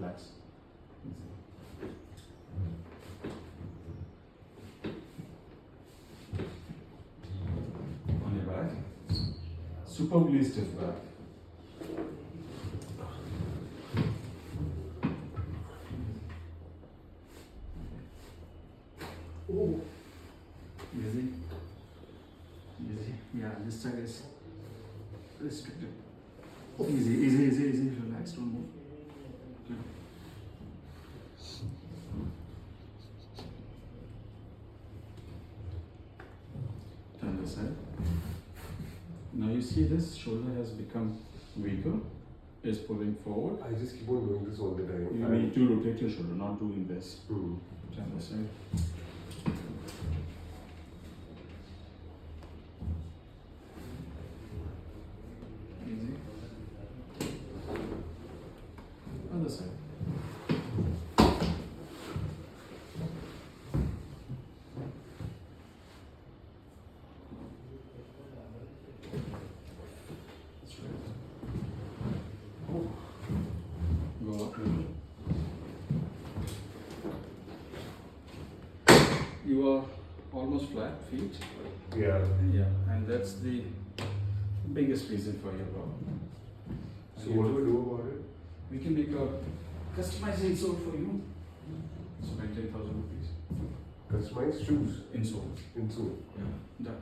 relax. On your back. Superbly stiff back. Oh. Easy. Easy. Yeah, this side is restricted. Easy, easy, easy, easy. Relax, don't move. Good. Turn this side. Now you see this shoulder has become weaker. Is pulling forward. I just keep on doing this all the time. You need to rotate your shoulder, not doing this. Hmm. Turn this side. Easy. Other side. Straight. Go up little. You are almost flat feet. Yeah. Yeah, and that's the biggest reason for your problem. So what do we do about it? We can make a customized insole for you. Spend 10,000 rupees. Customized shoes. Insole. Insole. Yeah, done.